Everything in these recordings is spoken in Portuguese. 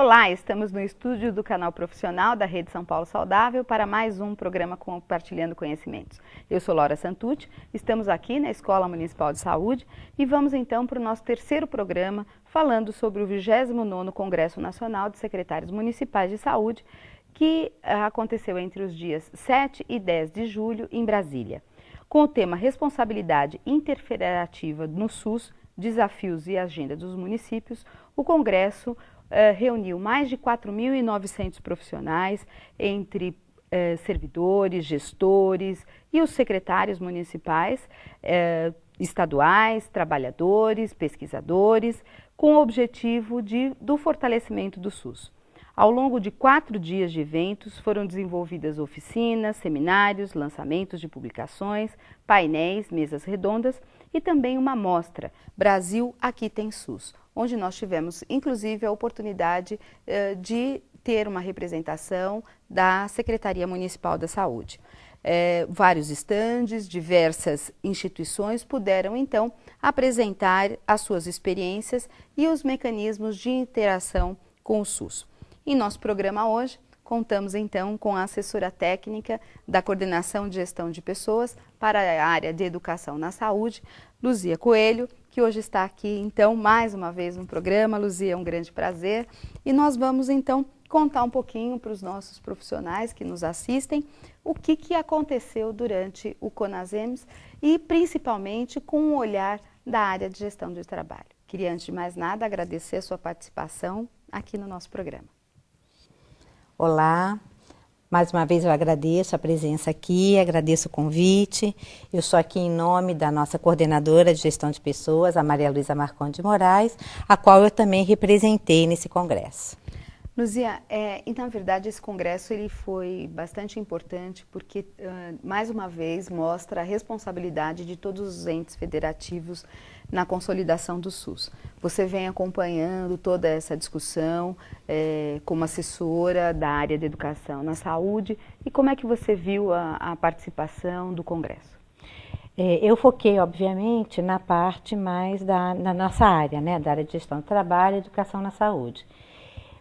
Olá, estamos no estúdio do canal profissional da Rede São Paulo Saudável para mais um programa Compartilhando Conhecimentos. Eu sou Laura Santucci, estamos aqui na Escola Municipal de Saúde e vamos então para o nosso terceiro programa falando sobre o 29º Congresso Nacional de Secretários Municipais de Saúde, que aconteceu entre os dias 7 e 10 de julho em Brasília. Com o tema Responsabilidade Interfederativa no SUS, Desafios e Agenda dos Municípios, o Congresso reuniu mais de 4.900 profissionais, entre servidores, gestores e os secretários municipais, estaduais, trabalhadores, pesquisadores, com o objetivo do fortalecimento do SUS. Ao longo de 4 dias de eventos, foram desenvolvidas oficinas, seminários, lançamentos de publicações, painéis, mesas redondas e também uma mostra, Brasil Aqui Tem SUS, onde nós tivemos, inclusive, a oportunidade de ter uma representação da Secretaria Municipal da Saúde. Vários estandes, diversas instituições puderam, então, apresentar as suas experiências e os mecanismos de interação com o SUS. Em nosso programa hoje, contamos então com a assessora técnica da Coordenação de Gestão de Pessoas para a área de Educação na Saúde, Luzia Coelho, que hoje está aqui então mais uma vez no programa. Luzia, é um grande prazer. E nós vamos então contar um pouquinho para os nossos profissionais que nos assistem o que aconteceu durante o CONASEMS e principalmente com um olhar da área de gestão de trabalho. Queria antes de mais nada agradecer a sua participação aqui no nosso programa. Olá, mais uma vez eu agradeço a presença aqui, agradeço o convite. Eu sou aqui em nome da nossa coordenadora de gestão de pessoas, a Maria Luísa Marcondes de Moraes, a qual eu também representei nesse congresso. Luzia, na verdade esse congresso ele foi bastante importante porque, mais uma vez, mostra a responsabilidade de todos os entes federativos na consolidação do SUS. Você vem acompanhando toda essa discussão como assessora da área de educação na saúde e como é que você viu a participação do congresso? Eu foquei, obviamente, na parte mais da nossa área, né, da área de gestão do trabalho e educação na saúde.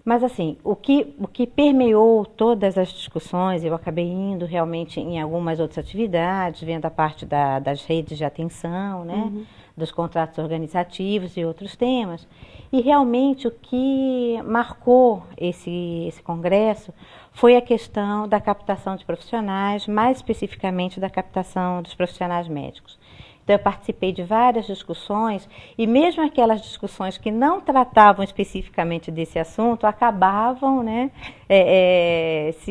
Mas assim, o que permeou todas as discussões, eu acabei indo realmente em algumas outras atividades, vendo a parte das redes de atenção, né, dos contratos organizativos e outros temas. E realmente o que marcou esse congresso foi a questão da captação de profissionais, mais especificamente da captação dos profissionais médicos. Então, eu participei de várias discussões e mesmo aquelas discussões que não tratavam especificamente desse assunto acabavam, né,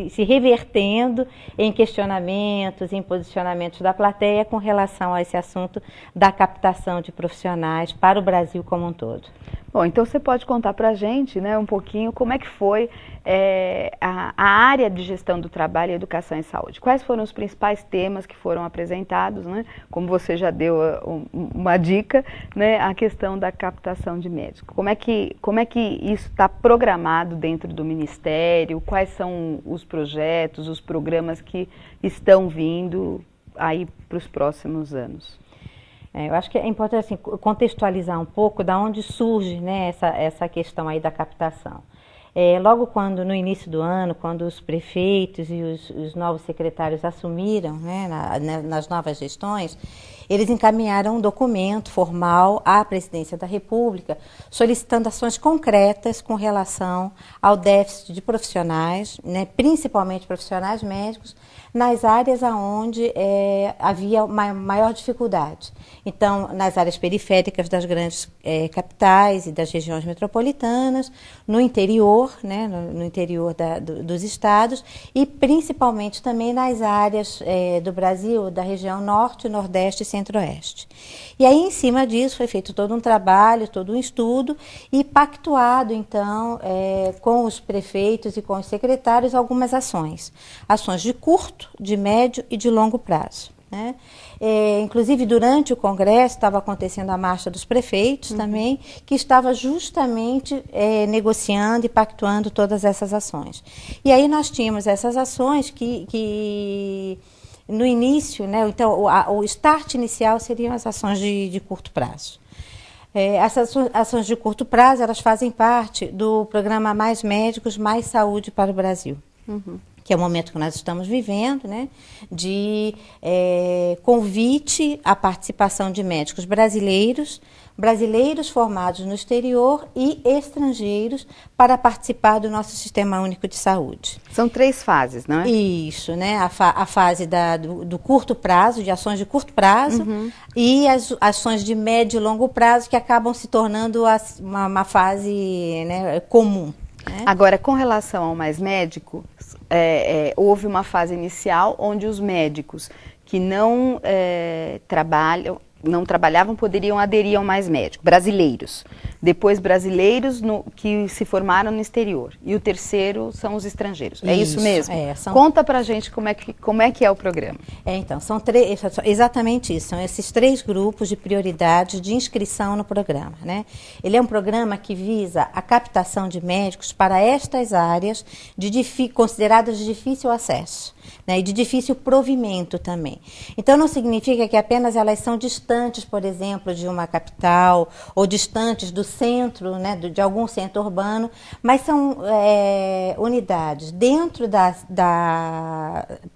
se revertendo em questionamentos, em posicionamentos da plateia com relação a esse assunto da captação de profissionais para o Brasil como um todo. Bom, então você pode contar para a gente, né, um pouquinho como é que foi a área de gestão do trabalho e educação em saúde. Quais foram os principais temas que foram apresentados, né? Como você já deu uma dica, né, a questão da captação de médicos. Como é que isso está programado dentro do Ministério? Quais são os projetos, os programas que estão vindo aí para os próximos anos? Eu acho que é importante assim, contextualizar um pouco da onde surge, né, essa questão aí da captação. Logo no início do ano, quando os prefeitos e os novos secretários assumiram, né, nas novas gestões, eles encaminharam um documento formal à Presidência da República solicitando ações concretas com relação ao déficit de profissionais, né, principalmente profissionais médicos, nas áreas onde havia maior dificuldade. Então, nas áreas periféricas das grandes capitais e das regiões metropolitanas, no interior, né, no interior dos estados e principalmente também nas áreas do Brasil, da região norte, nordeste e centro-oeste. E aí, em cima disso, foi feito todo um trabalho, todo um estudo e pactuado, então, com os prefeitos e com os secretários algumas ações. Ações de curto, de médio e de longo prazo, né? Inclusive, durante o congresso, estava acontecendo a marcha dos prefeitos também, que estava justamente negociando e pactuando todas essas ações. E aí nós tínhamos essas ações que no início, né, então o start inicial seriam as ações de curto prazo. Essas ações de curto prazo, elas fazem parte do programa Mais Médicos, Mais Saúde para o Brasil. Que é o momento que nós estamos vivendo, né, de convite à participação de médicos brasileiros formados no exterior e estrangeiros para participar do nosso Sistema Único de Saúde. São 3 fases, não é? Isso, né? A fase do curto prazo, de ações de curto prazo, e as ações de médio e longo prazo, que acabam se tornando uma fase, né, comum. Né? Agora, com relação ao Mais Médico, houve uma fase inicial onde os médicos que não trabalhavam poderiam aderir ao Mais Médico, brasileiros. Depois, brasileiros que se formaram no exterior. E o terceiro são os estrangeiros. É isso mesmo? Conta pra gente como é que é o programa. Então, exatamente isso. São esses 3 grupos de prioridades de inscrição no programa, né? Ele é um programa que visa a captação de médicos para estas áreas consideradas de difícil acesso, né, e de difícil provimento também. Então, não significa que apenas elas são distantes, por exemplo, de uma capital ou distantes do centro, né, de algum centro urbano, mas são unidades dentro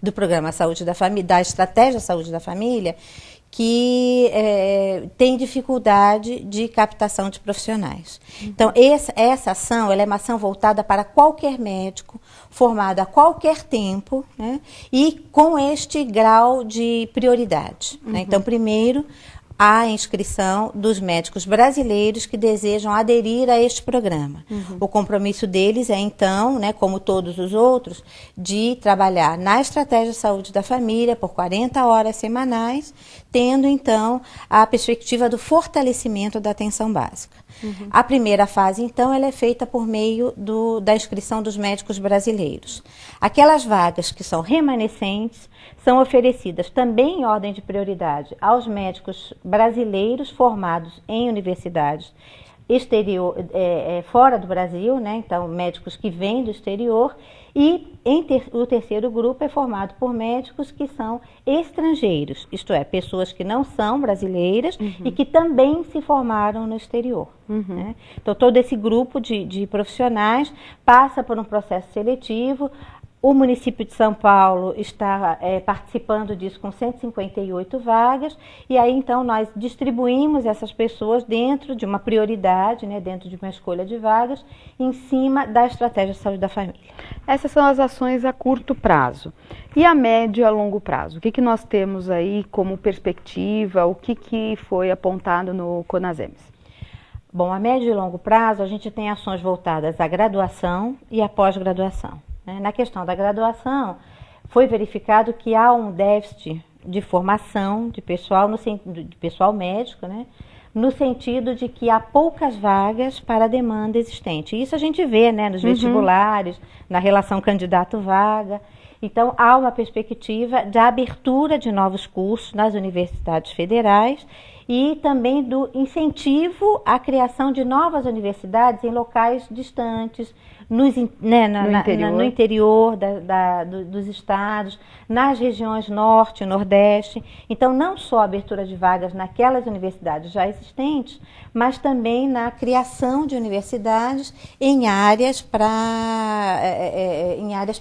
do programa Saúde da Família, da Estratégia Saúde da Família, que tem dificuldade de captação de profissionais. Então, essa ação, ela é uma ação voltada para qualquer médico, formado a qualquer tempo, né, e com este grau de prioridade. Né? Então, primeiro, a inscrição dos médicos brasileiros que desejam aderir a este programa. O compromisso deles é, então, né, como todos os outros, de trabalhar na Estratégia Saúde da Família por 40 horas semanais, tendo, então, a perspectiva do fortalecimento da atenção básica. A primeira fase, então, ela é feita por meio da inscrição dos médicos brasileiros. Aquelas vagas que são remanescentes são oferecidas também em ordem de prioridade aos médicos brasileiros formados em universidades fora do Brasil, né? Então, médicos que vêm do exterior, e o terceiro grupo é formado por médicos que são estrangeiros, isto é, pessoas que não são brasileiras e que também se formaram no exterior. Né? Então, todo esse grupo de profissionais passa por um processo seletivo. O município de São Paulo está participando disso com 158 vagas, e aí então nós distribuímos essas pessoas dentro de uma prioridade, né, dentro de uma escolha de vagas, em cima da Estratégia de Saúde da Família. Essas são as ações a curto prazo. E a médio e a longo prazo? O que nós temos aí como perspectiva? O que foi apontado no CONASEMES? Bom, a médio e longo prazo a gente tem ações voltadas à graduação e à pós-graduação. Na questão da graduação, foi verificado que há um déficit de formação de pessoal, de pessoal médico, né, no sentido de que há poucas vagas para a demanda existente. Isso a gente vê, né, nos vestibulares, na relação candidato-vaga. Então, há uma perspectiva de abertura de novos cursos nas universidades federais e também do incentivo à criação de novas universidades em locais distantes, no interior dos estados, nas regiões norte e nordeste. Então, não só a abertura de vagas naquelas universidades já existentes, mas também na criação de universidades em áreas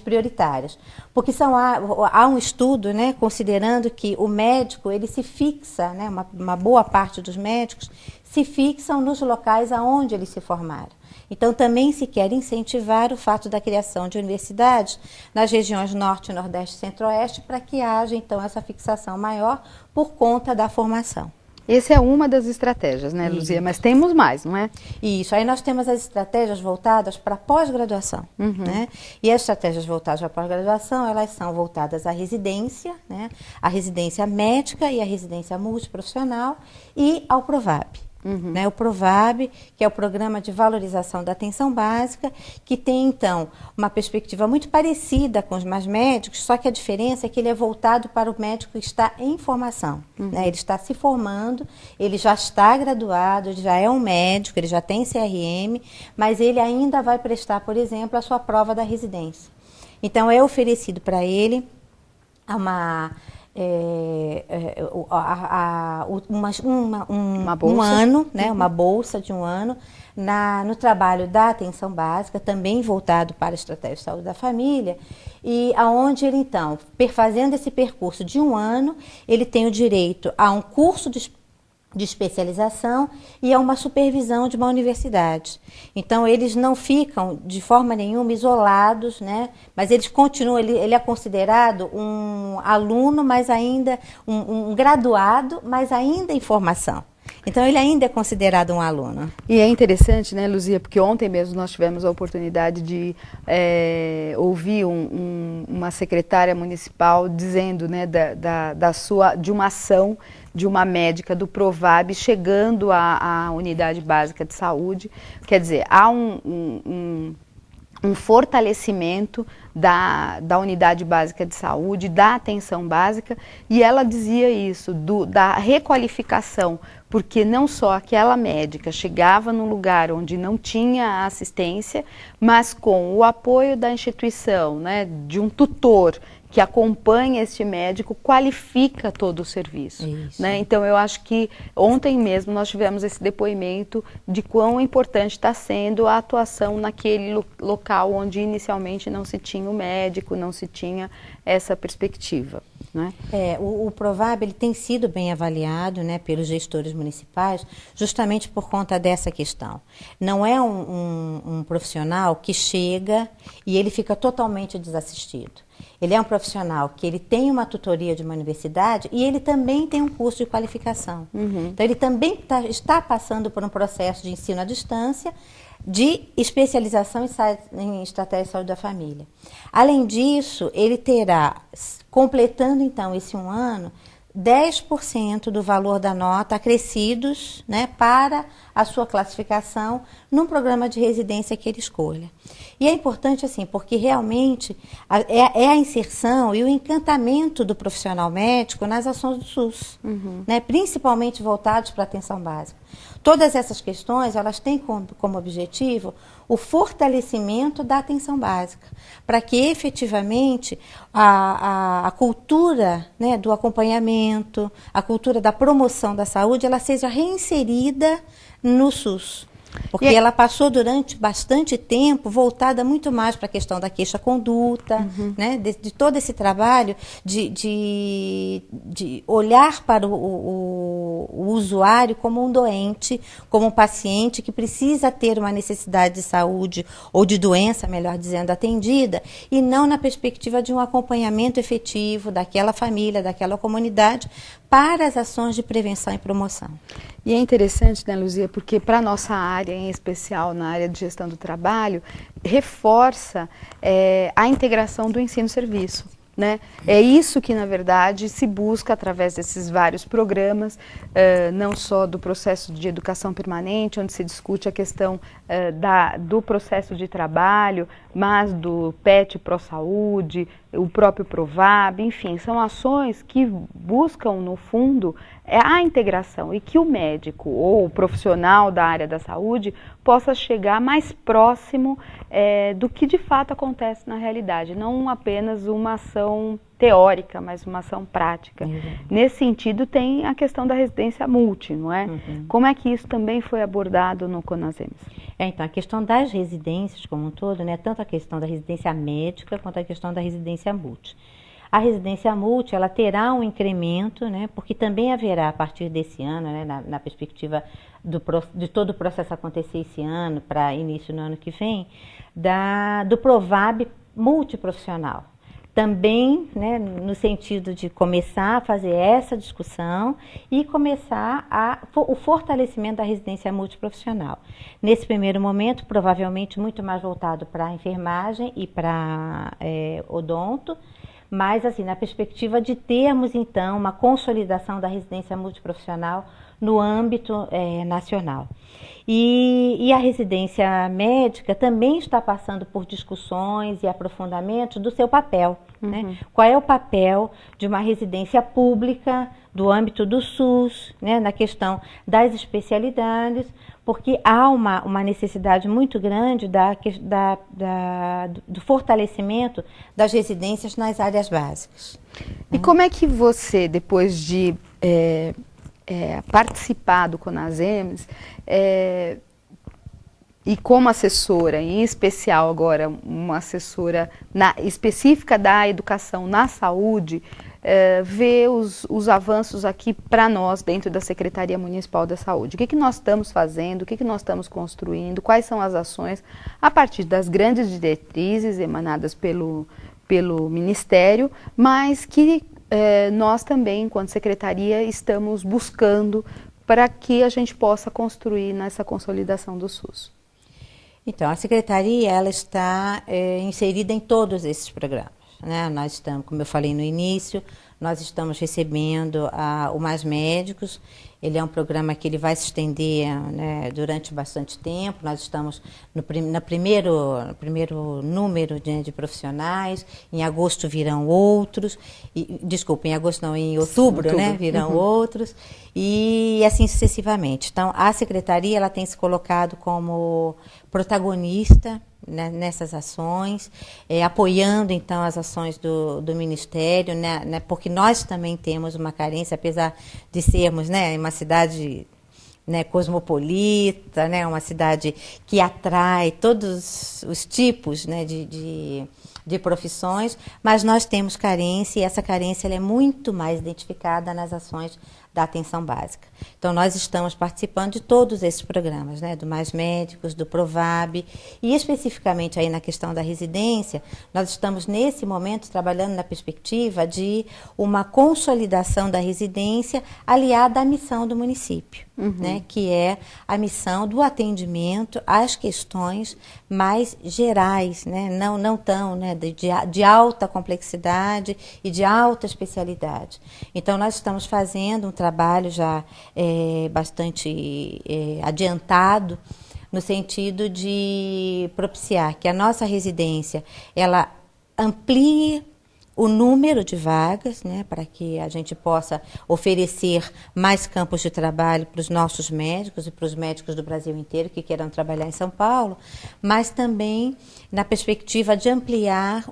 prioritárias. Porque há um estudo, né, considerando que o médico ele se fixa, né, uma boa parte dos médicos se fixam nos locais aonde eles se formaram. Então, também se quer incentivar o fato da criação de universidades nas regiões Norte, Nordeste e Centro-Oeste para que haja, então, essa fixação maior por conta da formação. Essa é uma das estratégias, né, Luzia? Mas temos mais, não é? Isso. Aí nós temos as estratégias voltadas para pós-graduação, né? E as estratégias voltadas para pós-graduação, elas são voltadas à residência, né? A residência médica e a residência multiprofissional e ao PROVAB. Né, o PROVAB, que é o Programa de Valorização da Atenção Básica, que tem, então, uma perspectiva muito parecida com os mais médicos, só que a diferença é que ele é voltado para o médico que está em formação. Né, ele está se formando, ele já está graduado, ele já é um médico, ele já tem CRM, mas ele ainda vai prestar, por exemplo, a sua prova da residência. Então, é oferecido para ele uma um ano, né, uma bolsa de um ano, no trabalho da atenção básica, também voltado para a estratégia de saúde da família, e aonde ele, então, fazendo esse percurso de um ano, ele tem o direito a um curso de especialização e a uma supervisão de uma universidade. Então, eles não ficam de forma nenhuma isolados, né? Mas eles continuam, ele é considerado um aluno, mas ainda um graduado, mas ainda em formação. Então, ele ainda é considerado um aluno. E é interessante, né, Luzia, porque ontem mesmo nós tivemos a oportunidade de ouvir uma secretária municipal dizendo, né, de uma ação de uma médica do Provab chegando à unidade básica de saúde. Quer dizer, há um fortalecimento da unidade básica de saúde, da atenção básica, e ela dizia isso, da requalificação, porque não só aquela médica chegava num lugar onde não tinha assistência, mas com o apoio da instituição, né, de um tutor que acompanha este médico, qualifica todo o serviço. Né? Então, eu acho que ontem mesmo nós tivemos esse depoimento de quão importante está sendo a atuação naquele local onde inicialmente não se tinha o médico, não se tinha essa perspectiva. Né? O Provab ele tem sido bem avaliado, né, pelos gestores municipais, justamente por conta dessa questão. Não é um profissional que chega e ele fica totalmente desassistido. Ele é um profissional que ele tem uma tutoria de uma universidade e ele também tem um curso de qualificação. Então, ele também está passando por um processo de ensino à distância, de especialização em estratégia de saúde da família. Além disso, ele terá, completando então esse um ano, 10% do valor da nota acrescidos, né, para a sua classificação num programa de residência que ele escolha. E é importante assim, porque realmente é a inserção e o encantamento do profissional médico nas ações do SUS, né, principalmente voltados para a atenção básica. Todas essas questões, elas têm como objetivo o fortalecimento da atenção básica, para que efetivamente a cultura, né, do acompanhamento, a cultura da promoção da saúde, ela seja reinserida no SUS. Porque ela passou durante bastante tempo voltada muito mais para a questão da queixa-conduta, né, de todo esse trabalho de olhar para o usuário como um doente, como um paciente que precisa ter uma necessidade de saúde ou de doença, melhor dizendo, atendida, e não na perspectiva de um acompanhamento efetivo daquela família, daquela comunidade, para as ações de prevenção e promoção. E é interessante, né, Luzia, porque para a nossa área, em especial na área de gestão do trabalho, reforça a integração do ensino-serviço. Né? É isso que, na verdade, se busca através desses vários programas, não só do processo de educação permanente, onde se discute a questão do processo de trabalho, mas do PET Pro-Saúde, o próprio Provab, enfim, são ações que buscam, no fundo, a integração e que o médico ou o profissional da área da saúde possa chegar mais próximo do que de fato acontece na realidade, não apenas uma ação teórica, mas uma ação prática. Nesse sentido, tem a questão da residência multi, não é? Como é que isso também foi abordado no CONASEMES? Então, a questão das residências como um todo, né, tanto a questão da residência médica quanto a questão da residência multi. A residência multi, ela terá um incremento, né, porque também haverá, a partir desse ano, né, na perspectiva de todo o processo acontecer esse ano, para início no ano que vem, do Provab multiprofissional. Também, né, no sentido de começar a fazer essa discussão e começar o fortalecimento da residência multiprofissional. Nesse primeiro momento, provavelmente muito mais voltado para a enfermagem e para odonto, mas assim, na perspectiva de termos então uma consolidação da residência multiprofissional no âmbito nacional. E a residência médica também está passando por discussões e aprofundamentos do seu papel. Né? Qual é o papel de uma residência pública do âmbito do SUS, né? Na questão das especialidades, porque há uma necessidade muito grande do fortalecimento das residências nas áreas básicas. E como é que você, depois de participar do CONASEMS, e como assessora, em especial agora uma assessora específica da educação na saúde, vê os avanços aqui para nós dentro da Secretaria Municipal da Saúde? O que nós estamos fazendo, o que nós estamos construindo, quais são as ações a partir das grandes diretrizes emanadas pelo Ministério, mas que nós também, enquanto Secretaria, estamos buscando para que a gente possa construir nessa consolidação do SUS. Então, a Secretaria ela está inserida em todos esses programas. Né? Nós estamos, como eu falei no início, nós estamos recebendo o Mais Médicos. Ele é um programa que ele vai se estender, né, durante bastante tempo. Nós estamos no primeiro número de profissionais. Em agosto virão outros. Desculpa, em agosto não, em outubro. Né, virão outros. E assim sucessivamente. Então, a Secretaria ela tem se colocado como protagonista, né, nessas ações, apoiando então as ações do Ministério, né, porque nós também temos uma carência, apesar de sermos, né, uma cidade, né, cosmopolita, né, uma cidade que atrai todos os tipos, né, de profissões, mas nós temos carência e essa carência ela é muito mais identificada nas ações da atenção básica. Então, nós estamos participando de todos esses programas, né, do Mais Médicos, do Provab, e especificamente aí na questão da residência, nós estamos nesse momento trabalhando na perspectiva de uma consolidação da residência aliada à missão do município, né, que é a missão do atendimento às questões mais gerais, né, não tão, né, de alta complexidade e de alta especialidade. Então, nós estamos fazendo um trabalho já bastante adiantado no sentido de propiciar que a nossa residência ela amplie o número de vagas, né, para que a gente possa oferecer mais campos de trabalho para os nossos médicos e para os médicos do Brasil inteiro que queiram trabalhar em São Paulo, mas também na perspectiva de ampliar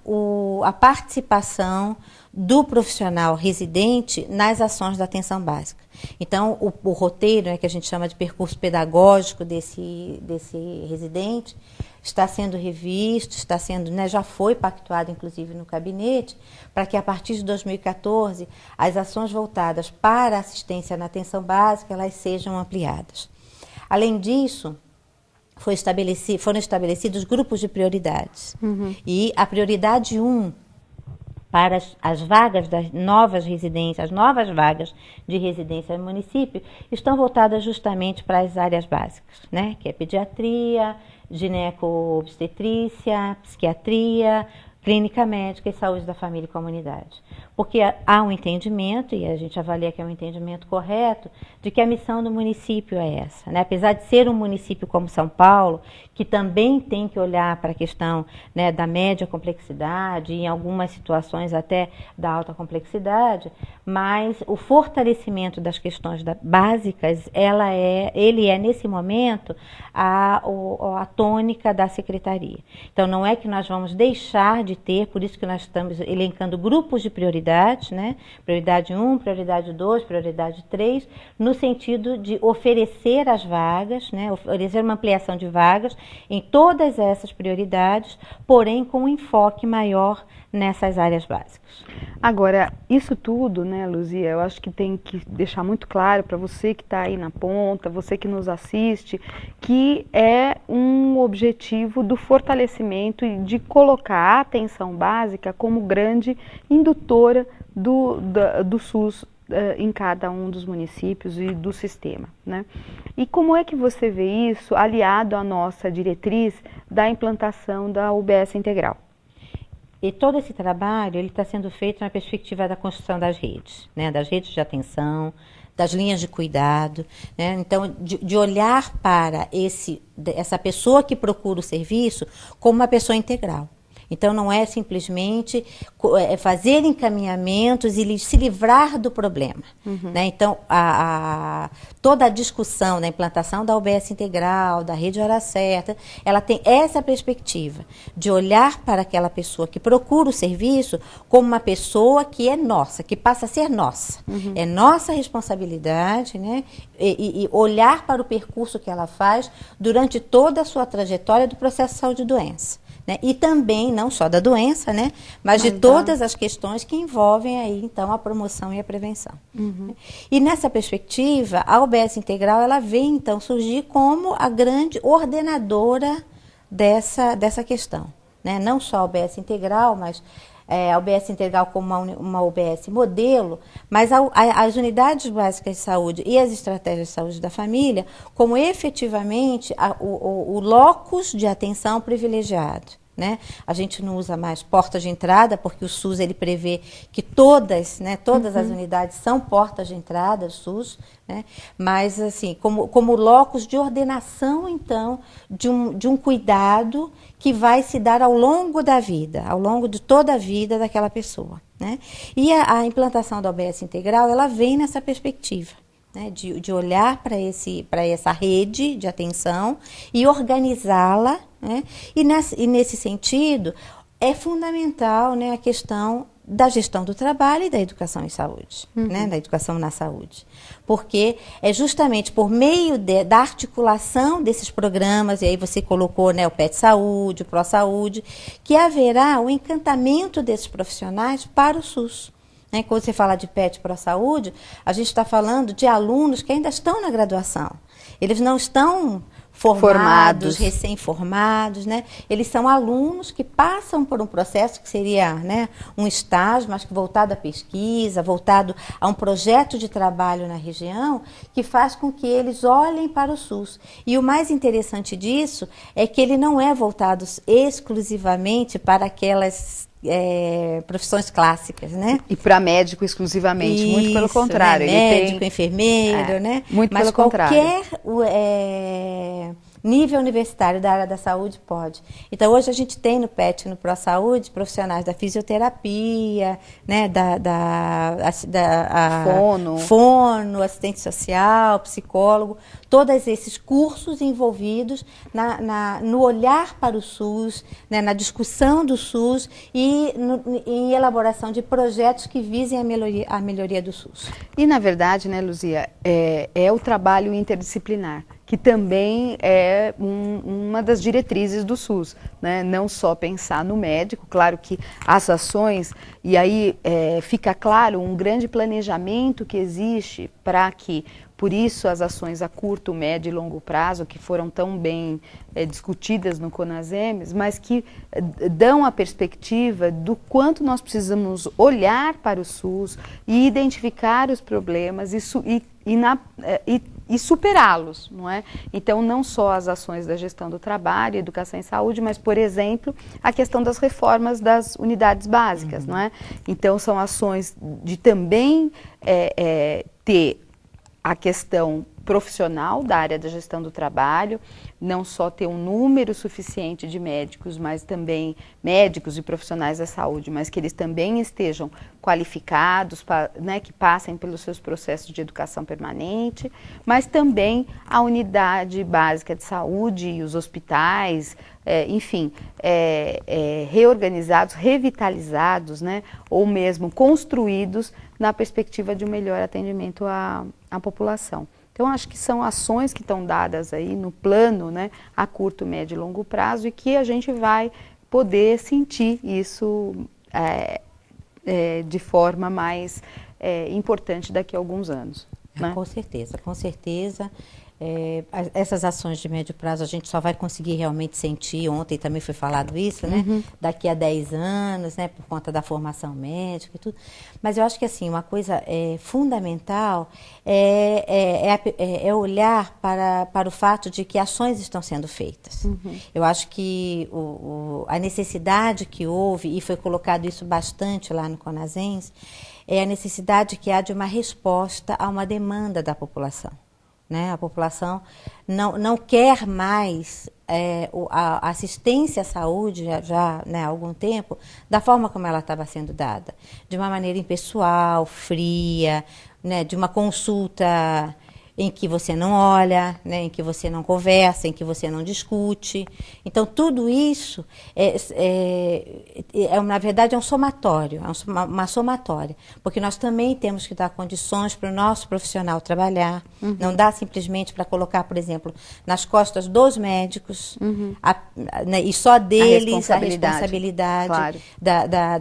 a participação do profissional residente nas ações da atenção básica. Então, o roteiro, né, que a gente chama de percurso pedagógico desse residente, está sendo revisto, está sendo, né, já foi pactuado, inclusive, no gabinete, para que a partir de 2014 as ações voltadas para a assistência na atenção básica elas sejam ampliadas. Além disso, foram estabelecidos grupos de prioridades. E a prioridade 1 para as vagas das novas residências, as novas vagas de residência no município, estão voltadas justamente para as áreas básicas, né? Que é pediatria, gineco-obstetrícia, psiquiatria, clínica médica e saúde da família e comunidade. Porque há um entendimento, e a gente avalia que é um entendimento correto, de que a missão do município é essa, né? Apesar de ser um município como São Paulo, que também tem que olhar para a questão, né, da média complexidade, e em algumas situações até da alta complexidade, mas o fortalecimento das questões básicas, ele é nesse momento a tônica da Secretaria. Então, não é que nós vamos deixar de ter, por isso que nós estamos elencando grupos de prioridades, né? Prioridade 1, prioridade 2, prioridade 3, no sentido de oferecer as vagas, né? Oferecer uma ampliação de vagas em todas essas prioridades, porém com um enfoque maior nessas áreas básicas. Agora, isso tudo, né, Luzia, eu acho que tem que deixar muito claro para você que está aí na ponta, você que nos assiste, que é um objetivo do fortalecimento e de colocar a atenção básica como grande indutora do SUS em cada um dos municípios e do sistema, né? E como é que você vê isso aliado à nossa diretriz da implantação da UBS integral? E todo esse trabalho ele está sendo feito na perspectiva da construção das redes, né? Das redes de atenção, das linhas de cuidado, né? Então, de olhar para essa pessoa que procura o serviço como uma pessoa integral. Então, não é simplesmente fazer encaminhamentos e se livrar do problema. Né? Então, toda a discussão da implantação da UBS integral, da rede Hora Certa, ela tem essa perspectiva de olhar para aquela pessoa que procura o serviço como uma pessoa que é nossa, que passa a ser nossa. É nossa responsabilidade, né? E olhar para o percurso que ela faz durante toda a sua trajetória do processo de saúde e doença. Né? E também, não só da doença, né? Mas de todas as questões que envolvem aí, então, a promoção e a prevenção. E nessa perspectiva, a UBS Integral, ela vem, então, surgir como a grande ordenadora dessa questão. Né? Não só a UBS Integral, mas a UBS Integral como uma UBS modelo, mas as unidades básicas de saúde e as estratégias de saúde da família como efetivamente o locus de atenção privilegiado. Né? A gente não usa mais portas de entrada, porque o SUS ele prevê que todas as unidades são portas de entrada do SUS, né? Mas assim, como locus de ordenação, então, de um cuidado que vai se dar ao longo da vida, ao longo de toda a vida daquela pessoa. Né? E a implantação da UBS Integral, ela vem nessa perspectiva. Né, de olhar para essa rede de atenção e organizá-la, né, e nesse sentido é fundamental, né, a questão da gestão do trabalho e da educação em saúde, né, da educação na saúde, porque é justamente por meio da articulação desses programas, e aí você colocou, né, o PET Saúde, o Pro Saúde, que haverá o encantamento desses profissionais para o SUS. Quando você fala de PET Pro Saúde, a gente está falando de alunos que ainda estão na graduação. Eles não estão formados, recém-formados, né? Eles são alunos que passam por um processo que seria, né, um estágio, mas que voltado à pesquisa, voltado a um projeto de trabalho na região, que faz com que eles olhem para o SUS. E o mais interessante disso é que ele não é voltado exclusivamente para aquelas profissões clássicas, né? E para médico exclusivamente, muito pelo contrário. Né? Médico, enfermeiro, né? Muito mas pelo contrário. Qualquer nível universitário da área da saúde pode. Então, hoje a gente tem no PET, no Pro Saúde, profissionais da fisioterapia, né? Fono, assistente social, psicólogo, todos esses cursos envolvidos no olhar para o SUS, né? Na discussão do SUS e em elaboração de projetos que visem a melhoria do SUS. E, na verdade, né, Luzia, é o trabalho interdisciplinar, que também é uma das diretrizes do SUS, né? Não só pensar no médico, claro que as ações, e aí fica claro um grande planejamento que existe para que, por isso as ações a curto, médio e longo prazo, que foram tão bem discutidas no CONASEMES, mas que dão a perspectiva do quanto nós precisamos olhar para o SUS e identificar os problemas e superá-los, não é? Então, não só as ações da gestão do trabalho, educação em saúde, mas, por exemplo, a questão das reformas das unidades básicas, não é? Então, são ações de também ter a questão profissional da área da gestão do trabalho, não só ter um número suficiente de médicos, mas também médicos e profissionais da saúde, mas que eles também estejam qualificados, né, que passem pelos seus processos de educação permanente, mas também a unidade básica de saúde e os hospitais, enfim, reorganizados, revitalizados, né, ou mesmo construídos na perspectiva de um melhor atendimento à população. Então, acho que são ações que estão dadas aí no plano, né, a curto, médio e longo prazo, e que a gente vai poder sentir isso de forma mais importante daqui a alguns anos. Né? Com certeza, com certeza. essas ações de médio prazo a gente só vai conseguir realmente sentir, ontem também foi falado isso, né? Daqui a 10 anos, né? Por conta da formação médica e tudo. Mas eu acho que assim, uma coisa fundamental é olhar para o fato de que ações estão sendo feitas. Eu acho que a necessidade que houve, e foi colocado isso bastante lá no CONASENS, é a necessidade que há de uma resposta a uma demanda da população. Né? A população não quer mais a assistência à saúde já né, há algum tempo da forma como ela estava sendo dada, de uma maneira impessoal, fria, né, de uma consulta em que você não olha, né, em que você não conversa, em que você não discute. Então, tudo isso, na verdade, é um somatório, uma somatória, porque nós também temos que dar condições para o nosso profissional trabalhar. Não dá simplesmente para colocar, por exemplo, nas costas dos médicos, né, e só deles a responsabilidade claro.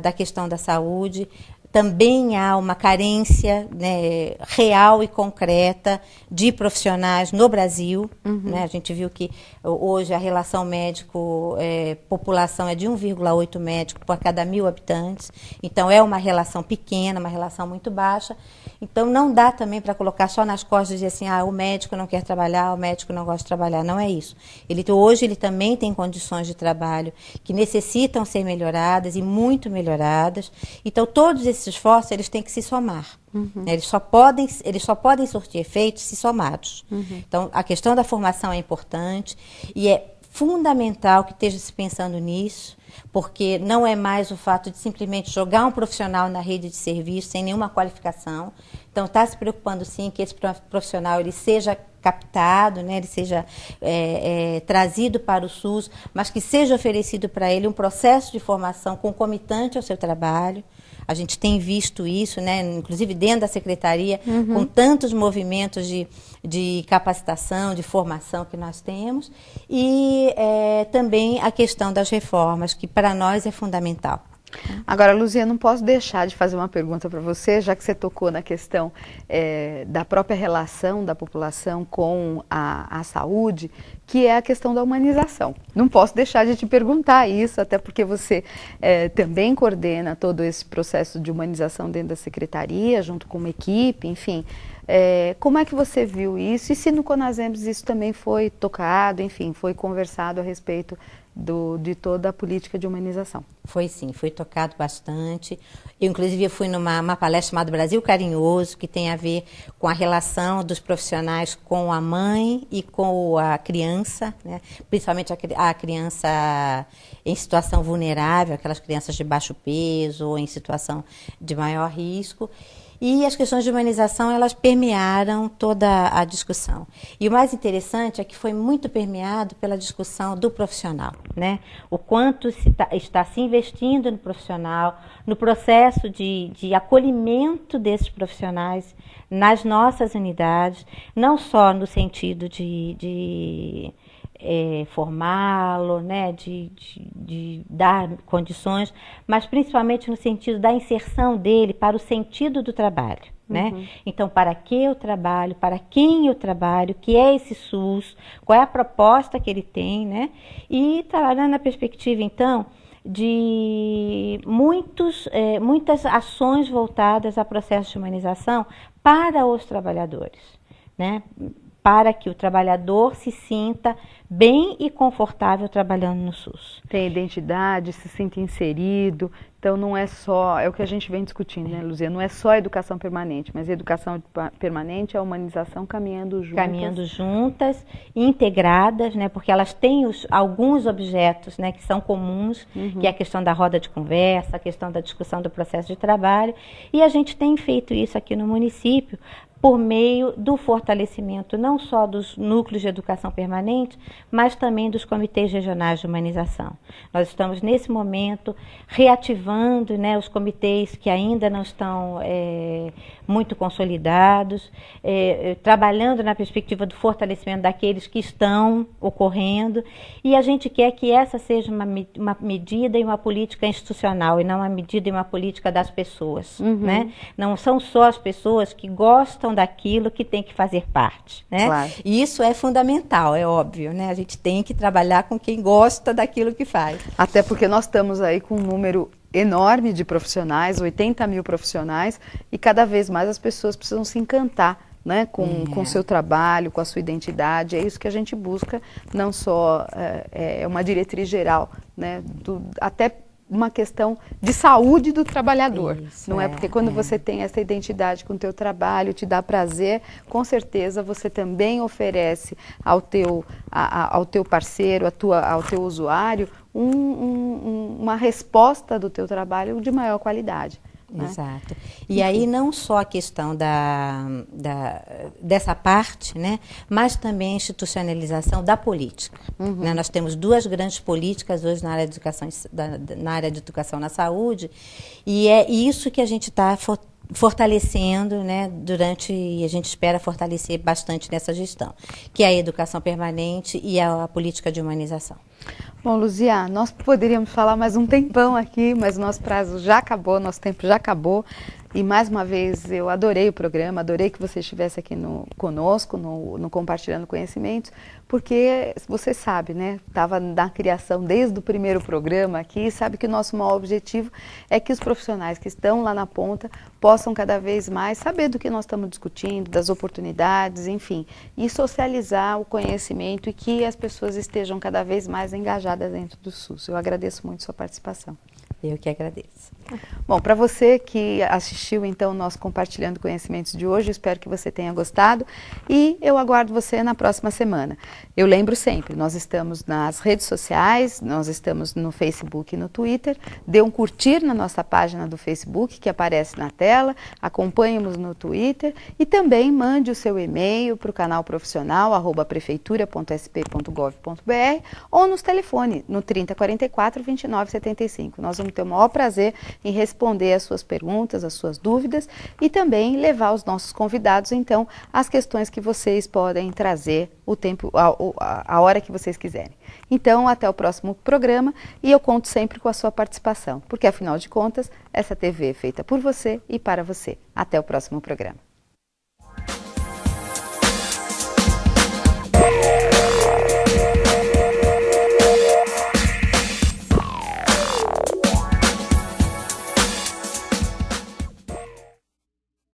da questão da saúde. Também há uma carência né, real e concreta de profissionais no Brasil. Né? A gente viu que hoje a relação médico-população é de 1,8 médico por cada 1.000 habitantes. Então, é uma relação pequena, uma relação muito baixa. Então, não dá também para colocar só nas costas e dizer assim, o médico não quer trabalhar, o médico não gosta de trabalhar. Não é isso. Hoje ele também tem condições de trabalho que necessitam ser melhoradas e muito melhoradas. Então, todos esses esforços, eles têm que se somar. Eles só podem surtir efeitos se somados. Então, a questão da formação é importante e é fundamental que esteja se pensando nisso, porque não é mais o fato de simplesmente jogar um profissional na rede de serviço sem nenhuma qualificação. Então, está se preocupando sim que esse profissional ele seja captado, né, ele seja trazido para o SUS, mas que seja oferecido para ele um processo de formação concomitante ao seu trabalho. A gente tem visto isso, né, inclusive dentro da secretaria, com tantos movimentos de capacitação, de formação que nós temos, e também a questão das reformas, que para nós é fundamental. Agora, Luzia, não posso deixar de fazer uma pergunta para você, já que você tocou na questão da própria relação da população com a saúde, que é a questão da humanização. Não posso deixar de te perguntar isso, até porque você também coordena todo esse processo de humanização dentro da secretaria, junto com uma equipe, enfim. Como é que você viu isso? E se no CONASEMS isso também foi tocado, enfim, foi conversado a respeito de toda a política de humanização? Foi sim, foi tocado bastante. Eu, inclusive, fui numa palestra chamada Brasil Carinhoso, que tem a ver com a relação dos profissionais com a mãe e com a criança, né? Principalmente a criança em situação vulnerável, aquelas crianças de baixo peso ou em situação de maior risco. E as questões de humanização, elas permearam toda a discussão. E o mais interessante é que foi muito permeado pela discussão do profissional, né? O quanto está se investindo no profissional, no processo de acolhimento desses profissionais nas nossas unidades, não só no sentido de formá-lo, né, de dar condições, mas principalmente no sentido da inserção dele para o sentido do trabalho. Né? Então, para que eu trabalho, para quem eu trabalho, o que é esse SUS, qual é a proposta que ele tem, né? E trabalhando na perspectiva, então, de muitas ações voltadas a processos de humanização para os trabalhadores, né? Para que o trabalhador se sinta bem e confortável trabalhando no SUS. Tem identidade, se sinta inserido. Então, não é só, é o que a gente vem discutindo, né, Luzia? Não é só a educação permanente, mas a educação permanente é a humanização caminhando juntas. Caminhando juntas, integradas, né, porque elas têm alguns objetos, né, que são comuns, que é a questão da roda de conversa, a questão da discussão do processo de trabalho. E a gente tem feito isso aqui no município, por meio do fortalecimento não só dos núcleos de educação permanente, mas também dos comitês regionais de humanização. Nós estamos, nesse momento, reativando, né, os comitês que ainda não estão muito consolidados, trabalhando na perspectiva do fortalecimento daqueles que estão ocorrendo, e a gente quer que essa seja uma medida e uma política institucional, e não uma medida e uma política das pessoas. Né? Não são só as pessoas que gostam gostam daquilo que tem que fazer parte, né? Claro. E isso é fundamental, é óbvio, né? A gente tem que trabalhar com quem gosta daquilo que faz. Até porque nós estamos aí com um número enorme de profissionais, 80 mil profissionais, e cada vez mais as pessoas precisam se encantar, né, com o seu trabalho, com a sua identidade. É isso que a gente busca, não só uma diretriz geral, né, até uma questão de saúde do trabalhador. Isso, não é? Porque quando você tem essa identidade com o teu trabalho, te dá prazer, com certeza você também oferece ao teu parceiro, ao teu usuário, uma resposta do teu trabalho de maior qualidade. Exato. E aí não só a questão dessa parte, né, mas também a institucionalização da política. Né? Nós temos duas grandes políticas hoje na área de educação, de educação na saúde, e é isso que a gente está fortalecendo, né, e a gente espera fortalecer bastante nessa gestão, que é a educação permanente e a política de humanização. Bom, Luzia, nós poderíamos falar mais um tempão aqui, mas o nosso prazo já acabou, nosso tempo já acabou. E mais uma vez eu adorei o programa, adorei que você estivesse aqui conosco, no Compartilhando Conhecimentos, porque você sabe, né, estava na criação desde o primeiro programa aqui, sabe que o nosso maior objetivo é que os profissionais que estão lá na ponta possam cada vez mais saber do que nós estamos discutindo, das oportunidades, enfim, e socializar o conhecimento e que as pessoas estejam cada vez mais engajadas dentro do SUS. Eu agradeço muito a sua participação. Eu que agradeço. Bom, para você que assistiu então o nosso Compartilhando Conhecimentos de hoje, espero que você tenha gostado e eu aguardo você na próxima semana. Eu lembro sempre, nós estamos nas redes sociais, nós estamos no Facebook e no Twitter, dê um curtir na nossa página do Facebook que aparece na tela, acompanhe-nos no Twitter e também mande o seu e-mail para o canal profissional @prefeitura.sp.gov.br ou nos telefone no 3044 2975. Nós vamos ter o maior prazer em responder as suas perguntas, as suas dúvidas e também levar os nossos convidados, então, as questões que vocês podem trazer a hora que vocês quiserem. Então, até o próximo programa e eu conto sempre com a sua participação, porque afinal de contas, essa TV é feita por você e para você. Até o próximo programa.